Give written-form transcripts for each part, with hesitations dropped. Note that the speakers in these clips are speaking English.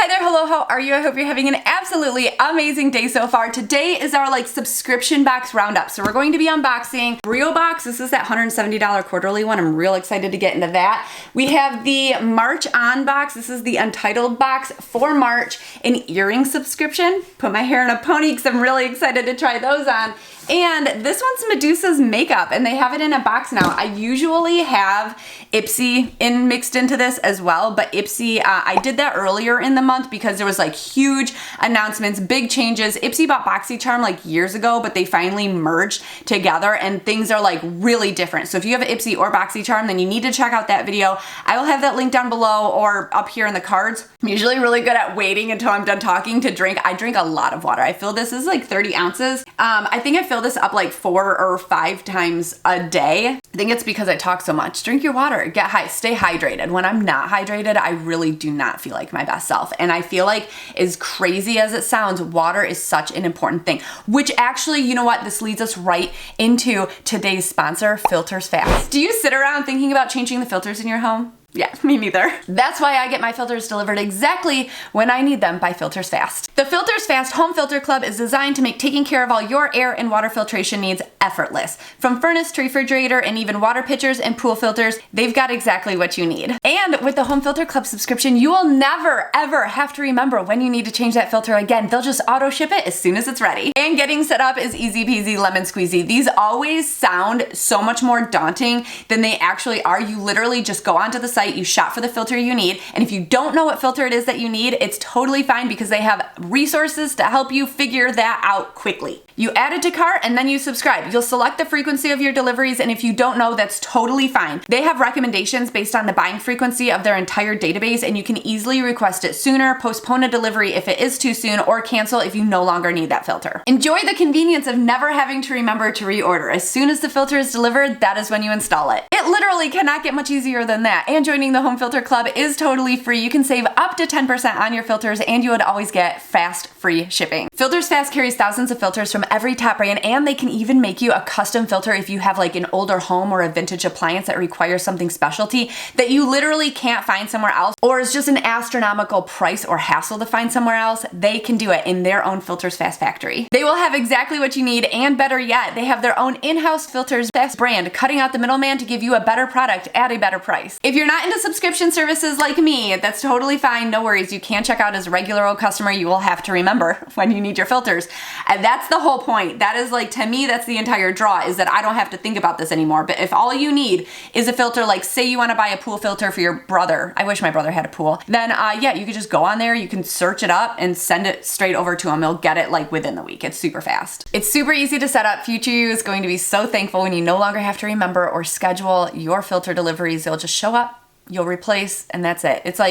Hi there, hello, how are you? I hope you're having an absolutely amazing day so far. Today is our subscription box roundup. So we're going to be unboxing Brio Box. This is that $170 quarterly one. I'm real excited to get into that. We have the March on box. This is the Untitled box for March, an earring subscription. Put my hair in a pony because I'm really excited to try those on. And this one's Medusa's makeup, and they have it in a box now. I usually have Ipsy mixed into this as well, but Ipsy, I did that earlier in the month because there was huge announcements, big changes. Ipsy bought BoxyCharm years ago, but they finally merged together and things are really different. So if you have Ipsy or BoxyCharm, then you need to check out that video. I will have that link down below or up here in the cards. I'm usually really good at waiting until I'm done talking to drink. I drink a lot of water. I fill this is 30 ounces. I think I fill this up 4 or 5 times a day. I think it's because I talk so much. Drink your water, get high, stay hydrated. When I'm not hydrated, I really do not feel like my best self. And I feel like, as crazy as it sounds, water is such an important thing, which actually, you know what? This leads us right into today's sponsor, Filtersfast. Do you sit around thinking about changing the filters in your home? Yeah, me neither. That's why I get my filters delivered exactly when I need them by Filtersfast. The Filtersfast Home Filter Club is designed to make taking care of all your air and water filtration needs effortless. From furnace to refrigerator and even water pitchers and pool filters, they've got exactly what you need. And with the Home Filter Club subscription, you will never ever have to remember when you need to change that filter again. They'll just auto ship it as soon as it's ready. And getting set up is easy peasy lemon squeezy. These always sound so much more daunting than they actually are. You literally just go onto the site, you shop for the filter you need, and if you don't know what filter it is that you need, it's totally fine because they have resources to help you figure that out quickly. You add it to cart and then you subscribe. You'll select the frequency of your deliveries, and if you don't know, that's totally fine. They have recommendations based on the buying frequency of their entire database, and you can easily request it sooner, postpone a delivery if it is too soon, or cancel if you no longer need that filter. Enjoy the convenience of never having to remember to reorder. As soon as the filter is delivered, that is when you install it. It literally cannot get much easier than that. And joining the Home Filter Club is totally free. You can save up to 10% on your filters, and you would always get fast, free shipping. Filtersfast carries thousands of filters from every top brand, and they can even make you a custom filter if you have an older home or a vintage appliance that requires something specialty that you literally can't find somewhere else, or is just an astronomical price or hassle to find somewhere else. They can do it in their own Filtersfast factory. They will have exactly what you need, and better yet, they have their own in-house Filtersfast brand, cutting out the middleman to give you a better product at a better price. If you're not into subscription services like me, that's totally fine. No worries. You can check out as a regular old customer. You will have to remember when you need your filters. And that's the whole point. That is to me, that's the entire draw, is that I don't have to think about this anymore. But if all you need is a filter, say you want to buy a pool filter for your brother, I wish my brother had a pool, then yeah, you could just go on there, you can search it up and send it straight over to him. He'll get it within the week. It's super fast. It's super easy to set up. Future you is going to be so thankful when you no longer have to remember or schedule your filter deliveries. They'll just show up, you'll replace, and that's it. It's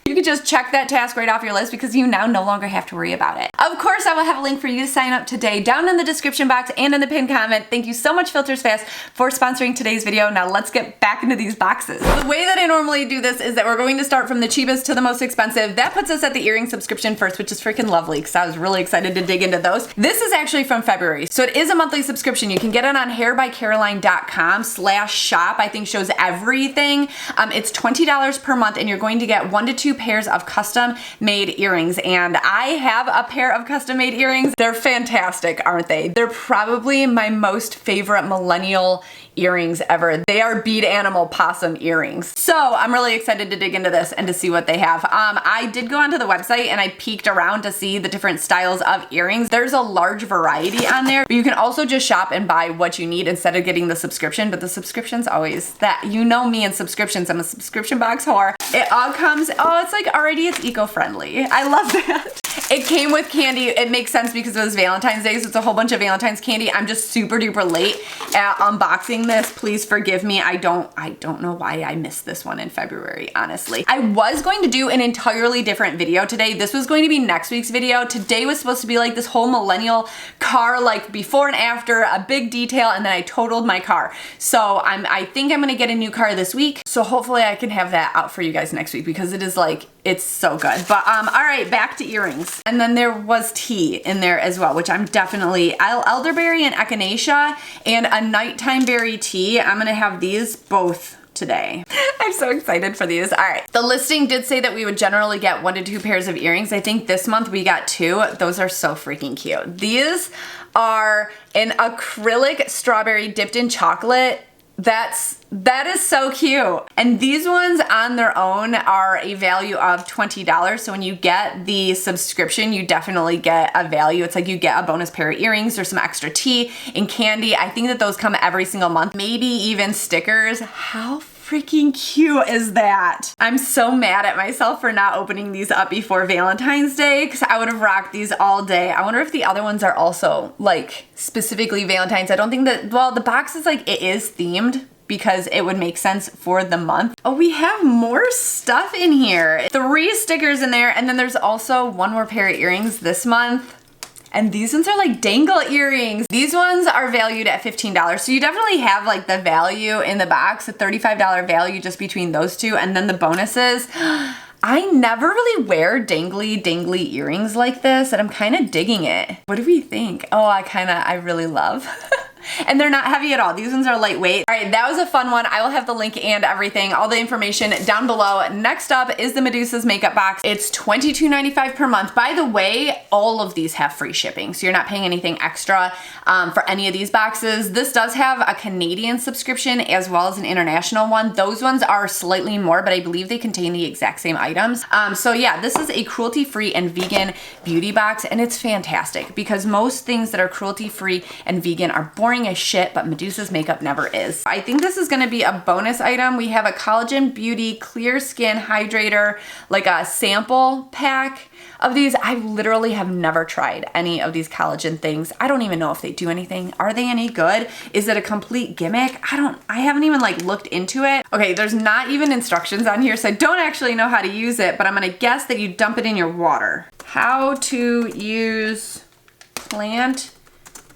you could just check that task right off your list because you now no longer have to worry about it. Of course, I will have a link for you to sign up today down in the description box and in the pinned comment. Thank you so much, Filtersfast, for sponsoring today's video. Now let's get back into these boxes. The way that I normally do this is that we're going to start from the cheapest to the most expensive. That puts us at the earring subscription first, which is freaking lovely because I was really excited to dig into those. This is actually from February, so it is a monthly subscription. You can get it on hairbycaroline.com/shop. I think shows everything. It's $20 per month, and you're going to get 1 to 2 pairs of custom made earrings, and I have a pair of custom made earrings. They're fantastic, aren't they? They're probably my most favorite millennial earrings ever. They are bead animal possum earrings. So I'm really excited to dig into this and to see what they have. I did go onto the website and I peeked around to see the different styles of earrings. There's a large variety on there, but you can also just shop and buy what you need instead of getting the subscription. But the subscription's always that, you know me and subscriptions, I'm a subscription box whore. It all comes, oh, it's already it's eco-friendly. I love that. It came with candy. It makes sense because it was Valentine's Day, so it's a whole bunch of Valentine's candy. I'm just super duper late at unboxing this. Please forgive me. I don't know why I missed this one in February, honestly. I was going to do an entirely different video today. This was going to be next week's video. Today was supposed to be this whole millennial car, before and after, a big detail, and then I totaled my car. So I think I'm gonna get a new car this week. So hopefully I can have that out for you guys next week because it is it's so good. But all right, back to earrings. And then there was tea in there as well, which I'm definitely, elderberry and echinacea and a nighttime berry tea. I'm gonna have these both today. I'm so excited for these. All right. The listing did say that we would generally get 1 to 2 pairs of earrings. I think this month we got 2. Those are so freaking cute. These are an acrylic strawberry dipped in chocolate. That is so cute. And these ones on their own are a value of $20. So when you get the subscription, you definitely get a value. It's like you get a bonus pair of earrings or some extra tea and candy. I think that those come every single month, maybe even stickers. How freaking cute is that? I'm so mad at myself for not opening these up before Valentine's Day because I would have rocked these all day. I wonder if the other ones are also like specifically Valentine's. I don't think that, well, the box is like, it is themed because it would make sense for the month. Oh, we have more stuff in here. 3 stickers in there, and then there's also 1 more pair of earrings this month. And these ones are like dangle earrings. These ones are valued at $15. So you definitely have like the value in the box, a $35 value just between those two. And then the bonuses. I never really wear dangly earrings like this, and I'm kind of digging it. What do we think? Oh, I really love. And they're not heavy at all. These ones are lightweight. All right, that was a fun one. I will have the link and everything, all the information down below. Next up is the Medusa's makeup box. It's $22.95 per month. By the way, all of these have free shipping, so you're not paying anything extra for any of these boxes. This does have a Canadian subscription as well as an international one. Those ones are slightly more, but I believe they contain the exact same items. So yeah, this is a cruelty-free and vegan beauty box, and it's fantastic because most things that are cruelty-free and vegan are boring as shit, but Medusa's makeup never is. I think this is gonna be a bonus item. We have a Collagen Beauty Clear Skin Hydrator, like a sample pack of these. I literally have never tried any of these collagen things. I don't even know if they do anything. Are they any good? Is it a complete gimmick? I haven't even like looked into it. Okay, there's not even instructions on here, so I don't actually know how to use it, but I'm gonna guess that you dump it in your water. How to use plant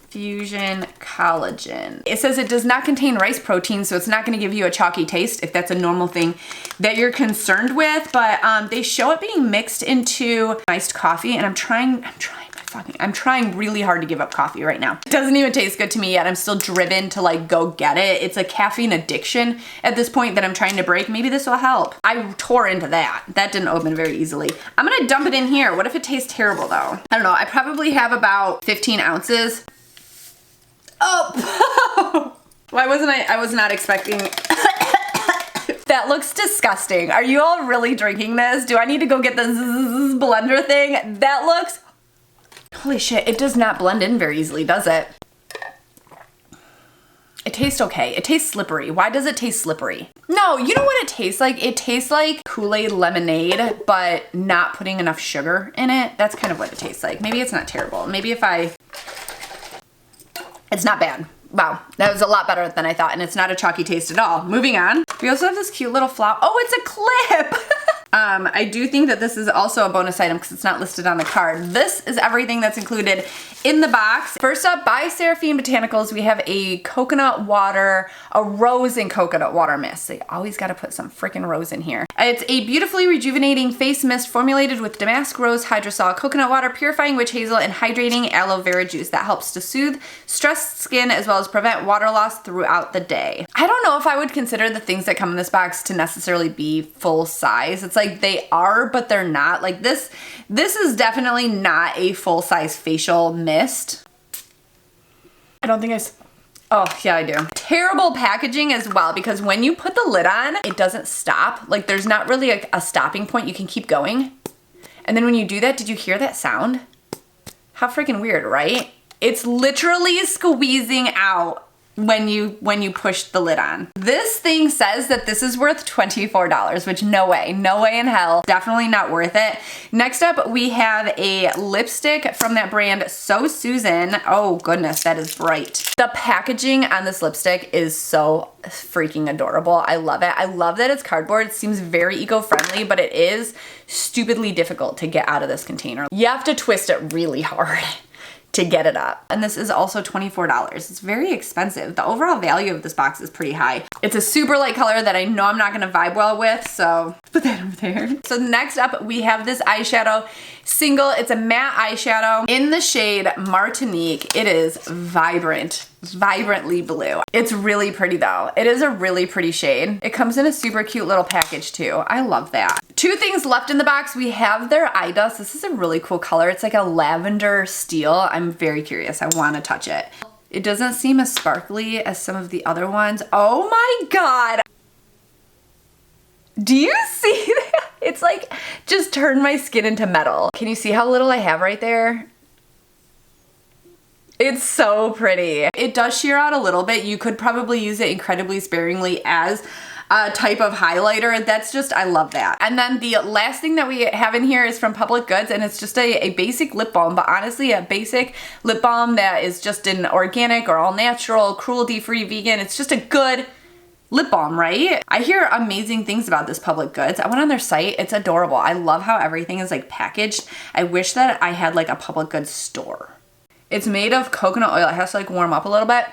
Fusion Collagen. It says it does not contain rice protein, so it's not gonna give you a chalky taste if that's a normal thing that you're concerned with, but they show it being mixed into iced coffee, and I'm trying really hard to give up coffee right now. It doesn't even taste good to me yet. I'm still driven to like go get it. It's a caffeine addiction at this point that I'm trying to break. Maybe this will help. I tore into that. That didn't open very easily. I'm gonna dump it in here. What if it tastes terrible though? I don't know. I probably have about 15 ounces. Oh, why wasn't I was not expecting. That looks disgusting. Are you all really drinking this? Do I need to go get the blender thing? That looks, holy shit, it does not blend in very easily, does it? It tastes okay. It tastes slippery. Why does it taste slippery? No, you know what it tastes like? It tastes like Kool-Aid lemonade, but not putting enough sugar in it. That's kind of what it tastes like. Maybe it's not terrible. Maybe it's not bad. Wow, that was a lot better than I thought, and it's not a chalky taste at all. Moving on. We also have this cute little flower. Oh, it's a clip! I do think that this is also a bonus item because it's not listed on the card. This is everything that's included in the box. First up, by Seraphine Botanicals, we have a coconut water, a rose and coconut water mist. They always gotta put some freaking rose in here. It's a beautifully rejuvenating face mist formulated with damask rose, hydrosol, coconut water, purifying witch hazel, and hydrating aloe vera juice that helps to soothe stressed skin as well as prevent water loss throughout the day. I don't know if I would consider the things that come in this box to necessarily be full size. It's like they are, but they're not. Like this is definitely not a full size facial mist. I don't think oh yeah, I do. Terrible packaging as well, because when you put the lid on, it doesn't stop. Like there's not really a stopping point. You can keep going. And then when you do that, did you hear that sound? How freaking weird, right? It's literally squeezing out when you push the lid on. This thing says that this is worth $24, which no way in hell, definitely not worth it. Next up, we have a lipstick from that brand So Susan. Oh goodness, that is bright. The packaging on this lipstick is so freaking adorable. I love it. I love that it's cardboard. It seems very eco-friendly, but it is stupidly difficult to get out of this container. You have to twist it really hard to get it up. And this is also $24. It's very expensive. The overall value of this box is pretty high. It's a super light color that I know I'm not gonna vibe well with, so put that over there. So next up, we have this eyeshadow single. It's a matte eyeshadow in the shade Martinique. It is vibrantly blue. It's really pretty though. It is a really pretty shade. It comes in a super cute little package too. I love that. Two things left in the box. We have their eye dust. This is a really cool color. It's like a lavender steel. I'm very curious. I want to touch it. It doesn't seem as sparkly as some of the other ones. Oh my God. Do you see that? It's like just turned my skin into metal. Can you see how little I have right there? It's so pretty. It does sheer out a little bit. You could probably use it incredibly sparingly as a type of highlighter. That's just, I love that. And then the last thing that we have in here is from Public Goods, and it's just a basic lip balm, but honestly a basic lip balm that is just an organic or all natural, cruelty-free, vegan. It's just a good lip balm, right? I hear amazing things about this Public Goods. I went on their site. It's adorable. I love how everything is like packaged. I wish that I had like a Public Goods store. It's made of coconut oil. It has to like warm up a little bit.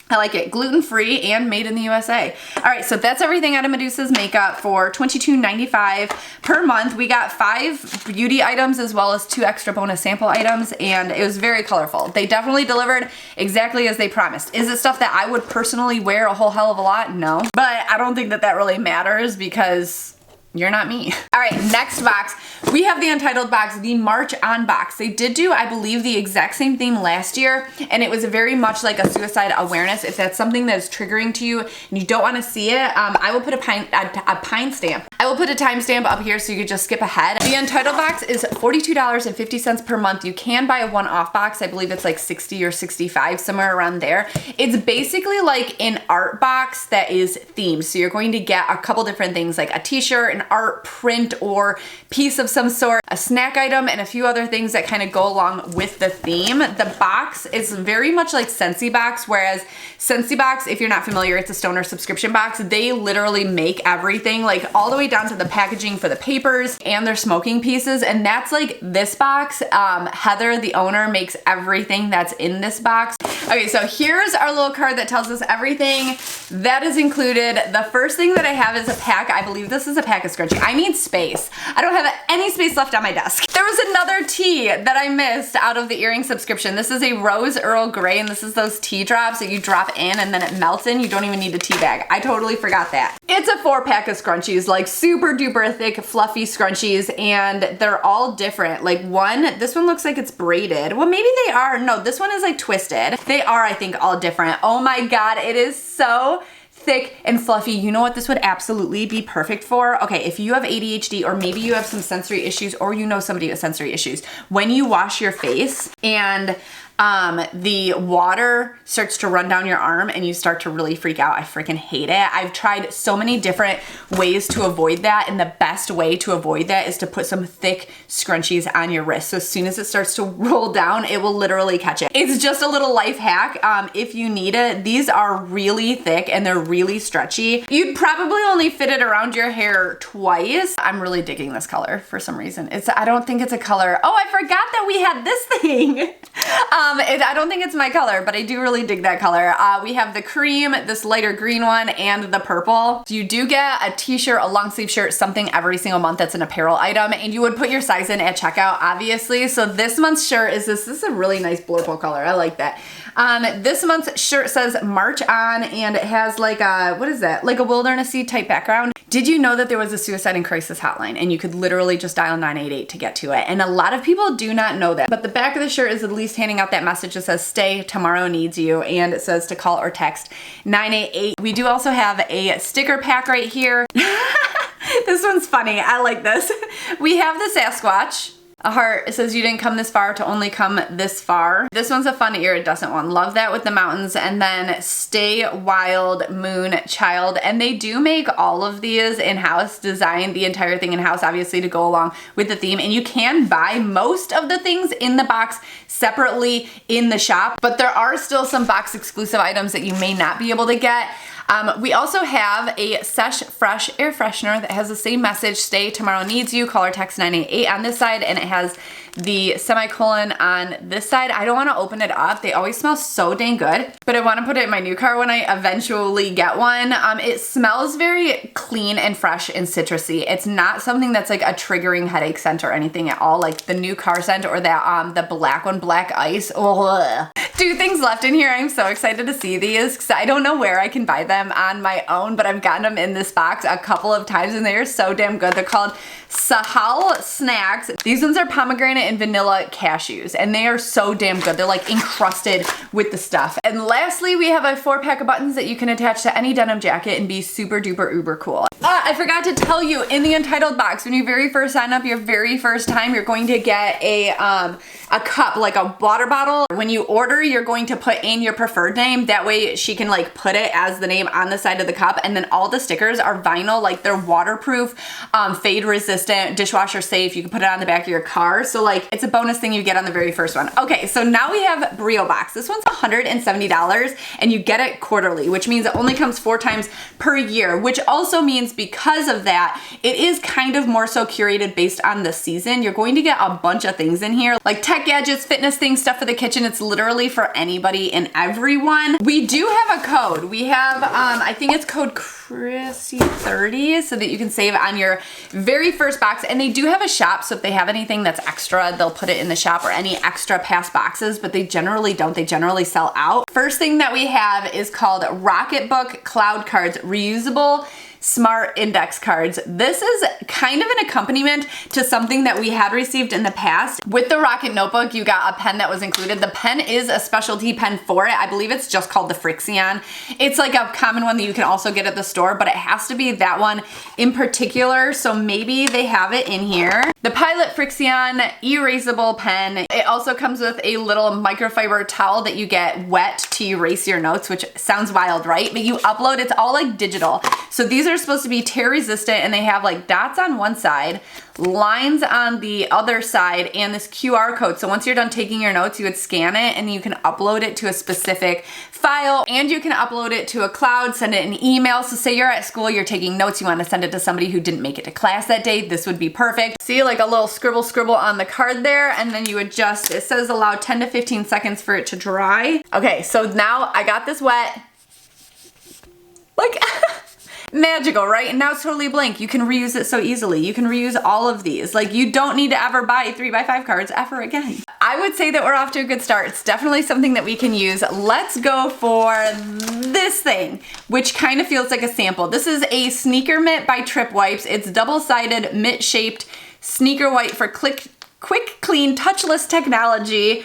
I like it. Gluten-free and made in the USA. All right, so that's everything out of Medusa's makeup for $22.95 per month. We got 5 beauty items as well as 2 extra bonus sample items, and it was very colorful. They definitely delivered exactly as they promised. Is it stuff that I would personally wear a whole hell of a lot? No. But I don't think that that really matters because you're not me. All right, next box. We have the Untitled box, the March On box. They did do, I believe, the exact same theme last year, and it was very much like a suicide awareness. If that's something that is triggering to you and you don't want to see it, I will put a pine stamp. I will put a timestamp up here so you could just skip ahead. The Untitled box is $42.50 per month. You can buy a one-off box. I believe it's like 60 or 65, somewhere around there. It's basically like an art box that is themed. So you're going to get a couple different things like a t-shirt, an art print or piece of some sort, a snack item, and a few other things that kind of go along with the theme. The box is very much like Scentsy box, whereas Scentsy box, if you're not familiar, it's a stoner subscription box. They literally make everything, like all the way down to the packaging for the papers and their smoking pieces, and that's like this box. Heather, the owner, makes everything that's in this box. Okay, so here's our little card that tells us everything that is included. The first thing that I have is a pack. I believe this is a pack of scrunchie. I need space. I don't have any space left on my desk. There was another tea that I missed out of the earring subscription. This is a Rose Earl Grey, and this is those tea drops that you drop in and then it melts in. You don't even need a tea bag. I totally forgot that. It's a 4-pack of scrunchies, like super duper thick, fluffy scrunchies, and they're all different. Like this one looks like it's braided. Well, maybe they are. No, this one is like twisted. They are, I think, all different. Oh my God, it is so thick and fluffy. You know what this would absolutely be perfect for? Okay, if you have ADHD or maybe you have some sensory issues or you know somebody with sensory issues, when you wash your face and the water starts to run down your arm and you start to really freak out. I freaking hate it. I've tried so many different ways to avoid that, and the best way to avoid that is to put some thick scrunchies on your wrist. So as soon as it starts to roll down, it will literally catch it. It's just a little life hack if you need it. These are really thick and they're really stretchy. You'd probably only fit it around your hair twice. I'm really digging this color for some reason. I don't think it's a color. Oh, I forgot that we had this thing. I don't think it's my color, but I do really dig that color. We have the cream, this lighter green one, and the purple. So you do get a t-shirt, a long sleeve shirt, something every single month that's an apparel item, and you would put your size in at checkout, obviously. So this month's shirt is this is a really nice blurple color. I like that. This month's shirt says March On, and it has like a, what is that? Like a wildernessy type background. Did you know that there was a suicide and crisis hotline and you could literally just dial 988 to get to it? And a lot of people do not know that. But the back of the shirt is at least handing out that message that says, stay, tomorrow needs you. And it says to call or text 988. We do also have a sticker pack right here. This one's funny. I like this. We have the Sasquatch. A heart. It says you didn't come this far to only come this far. This one's a fun iridescent one. Love that with the mountains. And then Stay Wild Moon Child. And they do make all of these in-house, design the entire thing in-house, obviously to go along with the theme. And you can buy most of the things in the box separately in the shop, but there are still some box exclusive items that you may not be able to get. We also have a Sesh Fresh air freshener that has the same message, stay, tomorrow needs you, call or text 988 on this side, and it has the semicolon on this side. I don't want to open it up. They always smell so dang good, but I want to put it in my new car when I eventually get one. It smells very clean and fresh and citrusy. It's not something that's like a triggering headache scent or anything at all, like the new car scent or that the black one, Black Ice. Ugh. 2 things left in here. I'm so excited to see these because I don't know where I can buy them on my own, but I've gotten them in this box a couple of times and they are so damn good. They're called Sahal Snacks. These ones are pomegranate and vanilla cashews and they are so damn good. They're like encrusted with the stuff. And lastly, we have a 4-pack of buttons that you can attach to any denim jacket and be super duper uber cool. I forgot to tell you, in the Untitled box, when you very first sign up, your very first time, you're going to get a cup, like a water bottle. When you order, you're going to put in your preferred name. That way she can like put it as the name on the side of the cup. And then all the stickers are vinyl, like they're waterproof, fade resistant, dishwasher safe. You can put it on the back of your car. So like it's a bonus thing you get on the very first one. Okay, so now we have Brio Box. This one's $170 and you get it quarterly, which means it only comes 4 times per year, which also means because of that, it is kind of more so curated based on the season. You're going to get a bunch of things in here, like tech gadgets, fitness things, stuff for the kitchen. It's literally for anybody and everyone. We do have a code. We have, I think it's code Chrissy 30 so that you can save on your very first box. And they do have a shop, so if they have anything that's extra, they'll put it in the shop, or any extra past boxes, but they generally don't. They generally sell out. First thing that we have is called Rocketbook Cloud Cards, reusable smart index cards. This is kind of an accompaniment to something that we had received in the past. With the Rocket Notebook, you got a pen that was included. The pen is a specialty pen for it. I believe it's just called the Frixion. It's like a common one that you can also get at the store, but it has to be that one in particular, so maybe they have it in here. The Pilot Frixion erasable pen. It also comes with a little microfiber towel that you get wet to erase your notes, which sounds wild, right? But you upload, it's all like digital. So these are supposed to be tear resistant and they have like dots on one side, lines on the other side, and this QR code. So once you're done taking your notes, you would scan it and you can upload it to a specific file, and you can upload it to a cloud, send it an email. So say you're at school, you're taking notes, you want to send it to somebody who didn't make it to class that day, this would be perfect. See, like a little scribble on the card there, and then you would just, it says allow 10 to 15 seconds for it to dry. Okay, so now I got this wet. Like, magical, right? And now it's totally blank. You can reuse it so easily. You can reuse all of these. Like, you don't need to ever buy 3x5 cards ever again. I would say that we're off to a good start. It's definitely something that we can use. Let's go for this thing, which kind of feels like a sample. This is a sneaker mitt by Trip Wipes. It's double-sided mitt-shaped sneaker wipe for quick, clean, touchless technology.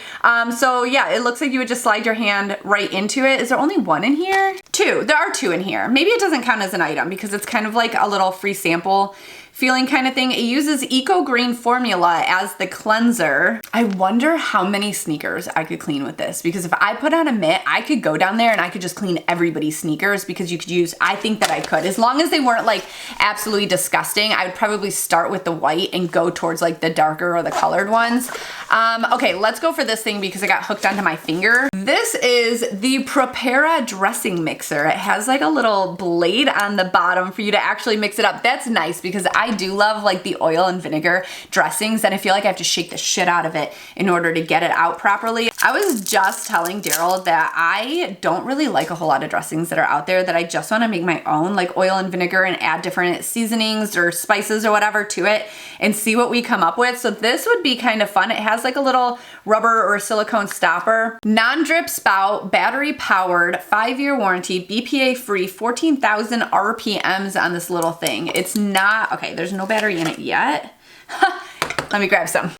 So yeah, it looks like you would just slide your hand right into it. Is there only one in here? 2. There are 2 in here. Maybe it doesn't count as an item because it's kind of like a little free sample feeling kind of thing. It uses Eco Green formula as the cleanser. I wonder how many sneakers I could clean with this, because if I put on a mitt, I could go down there and I could just clean everybody's sneakers, because you could use, I think that I could, as long as they weren't like absolutely disgusting. I would probably start with the white and go towards like the darker or the colored ones. Okay, let's go for this thing because I got hooked onto my finger. This is the Prepara dressing mixer. It has like a little blade on the bottom for you to actually mix it up. That's nice because I do love like the oil and vinegar dressings, and I feel like I have to shake the shit out of it in order to get it out properly. I was just telling Daryl that I don't really like a whole lot of dressings that are out there, that I just want to make my own, like oil and vinegar, and add different seasonings or spices or whatever to it and see what we come up with. So this would be kind of fun. It has like a little rubber or silicone stopper, non-drip spout, battery powered, 5-year warranty, BPA free, 14,000 RPMs on this little thing. It's not, okay, there's no battery in it yet. Let me grab some.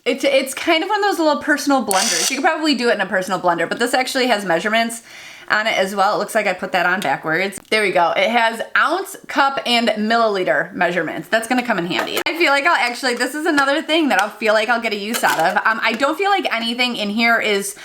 It's kind of one of those little personal blenders. You could probably do it in a personal blender, but this actually has measurements on it as well. It looks like I put that on backwards. There we go. It has ounce, cup, and milliliter measurements. That's gonna come in handy. I feel like I'll actually, this is another thing that I'll feel like I'll get a use out of. I don't feel like anything in here is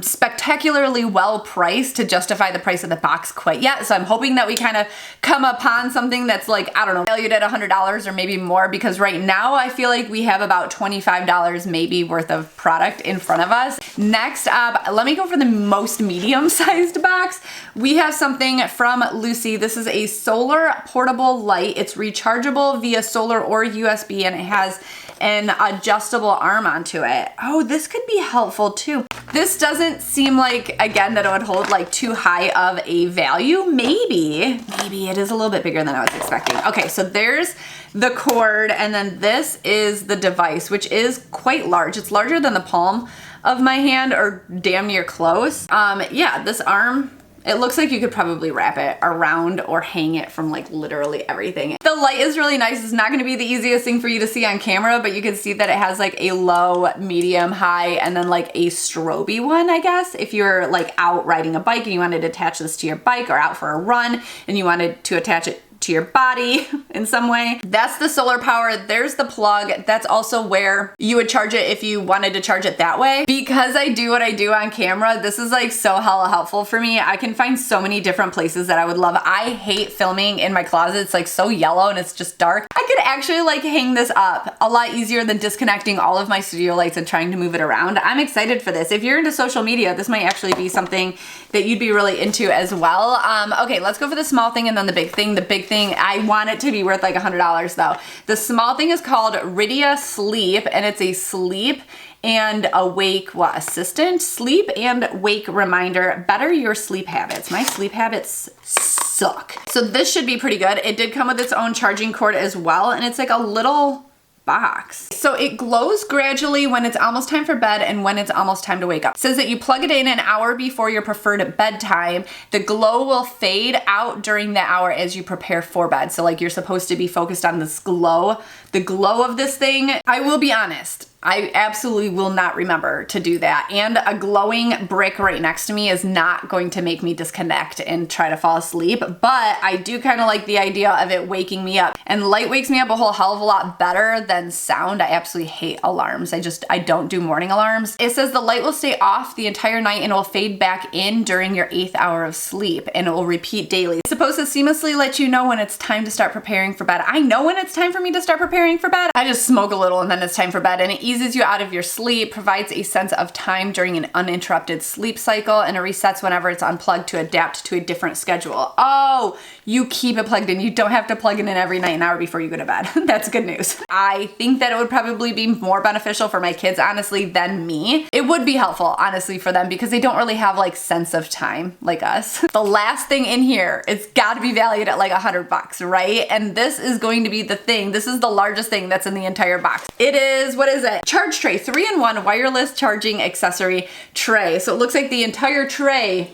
spectacularly well priced to justify the price of the box quite yet. So I'm hoping that we kind of come upon something that's like, I don't know, valued at $100 or maybe more, because right now I feel like we have about $25 maybe worth of product in front of us. Next up, let me go for the most medium size sized box, we have something from Lucy. This is a solar portable light. It's rechargeable via solar or USB, and it has an adjustable arm onto it. Oh, this could be helpful too. This doesn't seem like, again, that it would hold like too high of a value. Maybe it is a little bit bigger than I was expecting. Okay, so there's the cord, and then this is the device, which is quite large. It's larger than the palm of my hand, or damn near close. Yeah, this arm, it looks like you could probably wrap it around or hang it from like literally everything. The light is really nice. It's not going to be the easiest thing for you to see on camera, but you can see that it has like a low, medium, high, and then like a strobe one, I guess. If you're like out riding a bike and you wanted to attach this to your bike, or out for a run and you wanted to attach it to your body in some way. That's the solar power. There's the plug. That's also where you would charge it if you wanted to charge it that way. Because I do what I do on camera, this is like so hella helpful for me. I can find so many different places that I would love. I hate filming in my closet. It's like so yellow and it's just dark. I could actually like hang this up a lot easier than disconnecting all of my studio lights and trying to move it around. I'm excited for this. If you're into social media, this might actually be something that you'd be really into as well. Okay, let's go for the small thing and then the big thing. The big thing, I want it to be worth like $100 though. The small thing is called Rydia Sleep, and it's a sleep and awake assistant, sleep and wake reminder. Better your sleep habits. My sleep habits suck. So this should be pretty good. It did come with its own charging cord as well, and it's like a little box. So it glows gradually when it's almost time for bed and when it's almost time to wake up. It says that you plug it in an hour before your preferred bedtime. The glow will fade out during the hour as you prepare for bed. So like you're supposed to be focused on this glow, the glow of this thing. I will be honest, I absolutely will not remember to do that. And a glowing brick right next to me is not going to make me disconnect and try to fall asleep. But I do kind of like the idea of it waking me up. And light wakes me up a whole hell of a lot better than sound. I absolutely hate alarms. I don't do morning alarms. It says the light will stay off the entire night and will fade back in during your 8th hour of sleep, and it will repeat daily. It's supposed to seamlessly let you know when it's time to start preparing for bed. I know when it's time for me to start preparing for bed. I just smoke a little and then it's time for bed, and it eases you out of your sleep, provides a sense of time during an uninterrupted sleep cycle, and it resets whenever it's unplugged to adapt to a different schedule. Oh, you keep it plugged in. You don't have to plug it in every night an hour before you go to bed. That's good news. I think that it would probably be more beneficial for my kids, honestly, than me. It would be helpful, honestly, for them because they don't really have like sense of time like us. The last thing in here, it's got to be valued at like $100, right? And this is going to be the thing. This is the largest thing that's in the entire box. It is, what is it? Charge tray, 3-in-1 wireless charging accessory tray. So it looks like the entire tray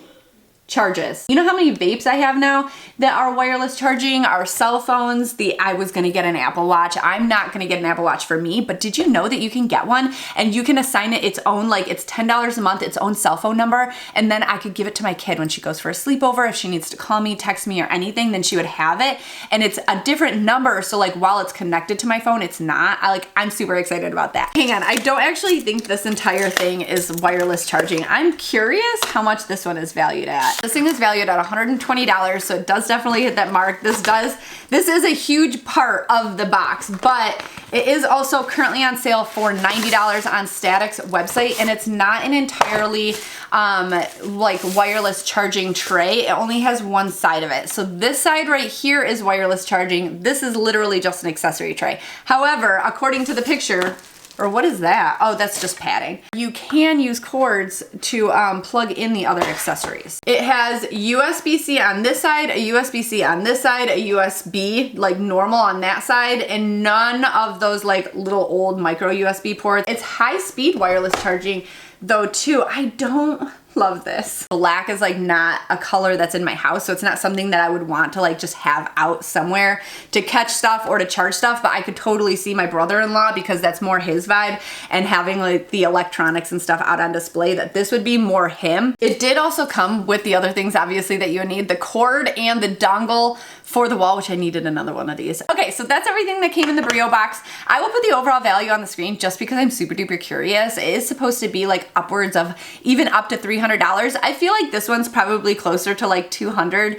charges. You know how many vapes I have now that are wireless charging, our cell phones, I was gonna get an Apple Watch. I'm not gonna get an Apple Watch for me, but did you know that you can get one and you can assign it its own, like it's $10 a month, its own cell phone number, and then I could give it to my kid when she goes for a sleepover. If she needs to call me, text me, or anything, then she would have it, and it's a different number, so like while it's connected to my phone, it's not. I'm super excited about that. Hang on, I don't actually think this entire thing is wireless charging. I'm curious how much this one is valued at. This thing is valued at $120, so it does definitely hit that mark. This is a huge part of the box, but it is also currently on sale for $90 on Static's website, and it's not an entirely like wireless charging tray. It only has one side of it. So this side right here is wireless charging. This is literally just an accessory tray. However, according to the picture, or what is that? Oh, that's just padding. You can use cords to plug in the other accessories. It has USB-C on this side, a USB-C on this side, a USB like normal on that side, and none of those like little old micro USB ports. It's high-speed wireless charging though too. I don't love this. Black is like not a color that's in my house, so it's not something that I would want to like just have out somewhere to catch stuff or to charge stuff, but I could totally see my brother-in-law, because that's more his vibe, and having like the electronics and stuff out on display, that this would be more him. It did also come with the other things obviously that you would need, the cord and the dongle for the wall, which I needed another one of these. Okay, so that's everything that came in the Brio box. I will put the overall value on the screen just because I'm super duper curious. It is supposed to be like upwards of even up to $300 $300. I feel like this one's probably closer to like 200,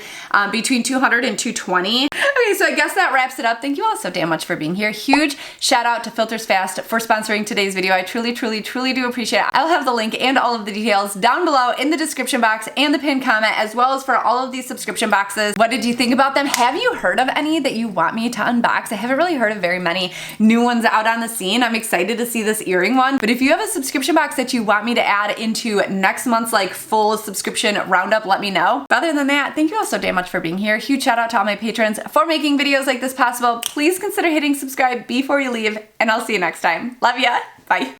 between 200 and 220. Okay, so I guess that wraps it up. Thank you all so damn much for being here. Huge shout out to Filtersfast for sponsoring today's video. I truly, truly, truly do appreciate it. I'll have the link and all of the details down below in the description box and the pinned comment, as well as for all of these subscription boxes. What did you think about them? Have you heard of any that you want me to unbox? I haven't really heard of very many new ones out on the scene. I'm excited to see this earring one, but if you have a subscription box that you want me to add into next month's like full subscription roundup, let me know. But other than that, thank you all so damn much for being here. Huge shout out to all my patrons for making videos like this possible. Please consider hitting subscribe before you leave, and I'll see you next time. Love ya. Bye.